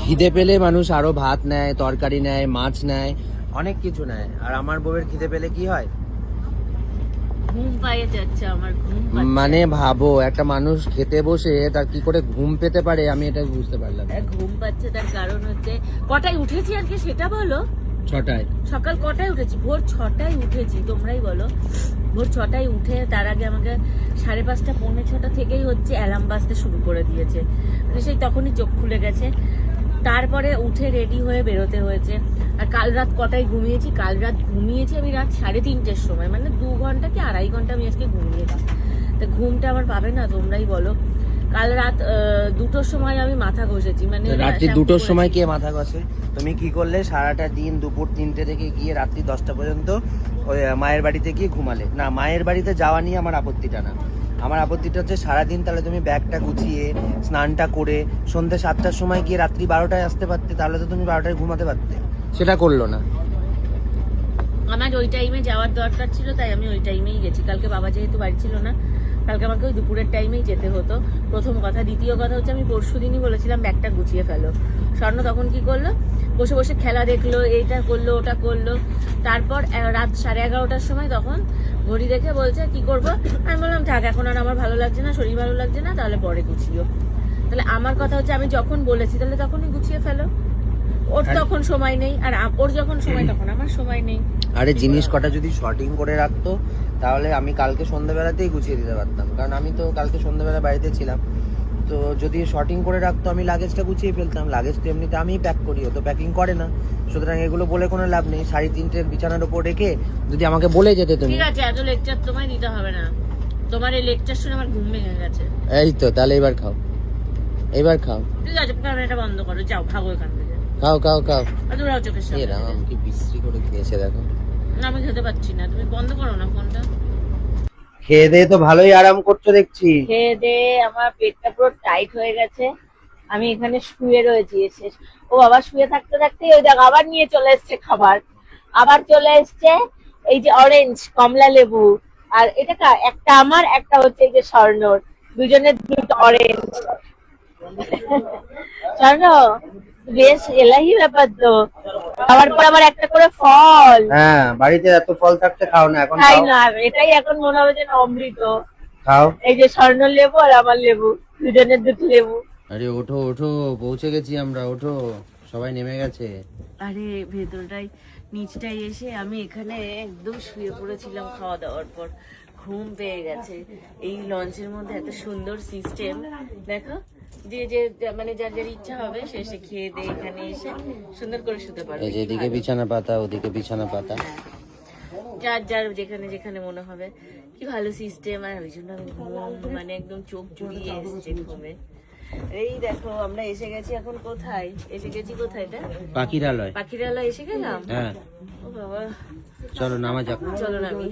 খিদে পেলে মানুষ আরো ভাত নেয়, তরকারি নেয়, মাছ নেয়, অনেক কিছু নেয়। আর আমার বউয়ের খিদে পেলে কি হয়? ঘুম পাইয়ে যাচ্ছে আমার, ঘুম মানে ভাবো, একটা মানুষ খেতে বসে তার কি করে ঘুম পেতে পারে, আমি এটা বুঝতে পারলাম। ঘুম পাচ্ছে তার কারণ হচ্ছে কটায় উঠেছি আজকে সেটা বলো। 6টায়। সকাল কটায় উঠেছি? ভোর 6টায় উঠেছি, তোমরাই বলো। ভোর 6টায় উঠে তার আগে আমাকে 5:30 পৌনে 6টা থেকেই হচ্ছে অ্যালার্ম বাজতে শুরু করে দিয়েছে, মানে সেই তখনই চোখ খুলে গেছে। তারপরে উঠে রেডি হয়ে বেরোতে হয়েছে। আর কাল রাত কটায় ঘুমিয়েছি? কাল রাত ঘুমিয়েছি আমি রাত 3:30-র সময়, মানে 2 ঘন্টা কি 2.5 ঘন্টা আমি আজকে ঘুমিয়েছি। তো ঘুমটা আমার পাবে না, তোমরাই বলো। কাল রাত 2টোর সময় আমি মাথা ঘষেছি, মানে রাত্রি 2টোর সময় কে মাথা ঘষে? তুমি কি করলে সারাটা দিন দুপুর 3টে থেকে গিয়ে রাত্রি 10টা পর্যন্ত ওই মায়ের বাড়িতে গিয়ে ঘুমালে? না, মায়ের বাড়িতে যাওয়া নিয়ে আমার আপত্তিটা না, আমার আপত্তিটা হচ্ছে সারাদিন তাহলে তুমি ব্যাগটা গুছিয়ে স্নানটা করে সন্ধ্যে 7টার সময় গিয়ে রাত্রি 12টায় আসতে পারতে, তাহলে তো তুমি 12টায় ঘুমাতে পারতে। সেটা করলো না। আমার ওই টাইমে যাওয়ার দরকার ছিল, তাই আমি ওই টাইমেই গেছি। কালকে বাবা যেহেতু বাড়ি ছিল না, কালকে আমাকে ওই দুপুরের টাইমেই যেতে হতো, প্রথম কথা। দ্বিতীয় কথা হচ্ছে আমি পরশুদিনই বলেছিলাম ব্যাগটা গুছিয়ে ফেলো। স্বর্ণ তখন কি করলো? বসে বসে খেলা দেখলো, এইটা করলো ওটা করলো। তারপর রাত 11:30টার সময় তখন ঘড়ি দেখে বলছে কি করবো। আমি বললাম থাক, এখন আর আমার ভালো লাগছে না, শরীর ভালো লাগছে না, তাহলে পরে গুছিও। তাহলে আমার কথা হচ্ছে আমি যখন বলেছি তাহলে তখনই গুছিয়ে ফেলো। ওর তখন সময় নেই, আর ওর যখন সময় তখন আমার সময় নেই। আরে জিনিস কটা যদি শর্টিং করে রাখতো তাহলে আমি কালকে সন্ধ্যাবেলাতেই গুছিয়ে দিতে পারতাম, কারণ আমি তো কালকে সন্ধ্যাবেলা বাড়িতে ছিলাম। তো যদি শর্টিং করে রাখতো আমি লাগেজটা গুছিয়ে ফেলতাম। লাগেজ তো এমনিতে আমিই প্যাক করি, ও তো প্যাকিং করে না। সুতরাং এগুলো বলে কোনো লাভ নেই। 3:30 বিছানার উপর রেখে যদি আমাকে বলে যেতে তুমি। ঠিক আছে, এত লেকচার তোমায় দিতে হবে না। তোমার এই লেকচার শুনে আমার ঘুম ভেঙে গেছে। এই তো, তাহলে এবার খাও, এবার খাও। ঠিক আছে, ক্যামেরাটা বন্ধ করো, যাও ভাগো এখান থেকে। খাও খাও খাও। দূরাও চোখের সামনে। এরা আমাকে বিশ্রী করে খেয়েছে দেখো। না, আমি খেতে পাচ্ছি না, তুমি বন্ধ করো না ফোনটা। খেয়ে দিয়ে তো ভালোই আরাম করছো দেখছি। খেয়ে দে আমার পেটটা পুরো টাইট হয়ে গেছে, আমি এখানে শুয়ে রয়েছি। এসে ও বাবা, শুয়ে থাকতে থাকতে ওই দেখ আবার নিয়ে চলে এসছে খাবার। আবার চলে এসছে এই যে অরেঞ্জ কমলা লেবু। আর এটা একটা আমার, একটা হচ্ছে এই যে স্বর্ণর, দুজনের দুটো অরেঞ্জ। স্বর্ণ বেশ এলাহি ব্যাপার তো। খাবার পর আবার একটা করে ফল। হ্যাঁ, বাড়িতে এত ফল থাকতে খাও না এখন? তাই না, এটাই এখন মনে হবে যেন অমৃত। খাও। এই যে স্বর্ণ লেবু আর আমার লেবু, দুজনের দুটো লেবু। আরে ওঠো ওঠো, পৌঁছে গেছি আমরা, ওঠো, সবাই নেমে গেছে। আরে ভেতরটাই নিচটাই এসে আমি এখানে একদম শুয়ে পড়েছিলাম খাওয়া দাওয়ার পর। ঘুম পেয়ে গেছে। এই লঞ্চের মধ্যে এত সুন্দর সিস্টেম দেখো, যে যে মানে যার যার ইচ্ছা হবে সে সে খেয়ে দিয়ে এখানে এসে সুন্দর করে শুতে পারবে। এই যে এদিকে বিছানা পাতা, ওদিকে বিছানা পাতা, যার যার যেখানে যেখানে মনে হবে। কি ভালো সিস্টেম। আর ওই জন্য আমি ঘুম মানে একদম চোখ জুড়িয়ে এসছে ঘুমে। এই দেখো আমরা এসে গেছি এখন কোথায়, এসে গেছি কোথায়? এটা পাখিরালয়। পাখিরালয় এসে গেলাম। হ্যাঁ, ও বাবা, চলো নামা যাক। চলো নামি।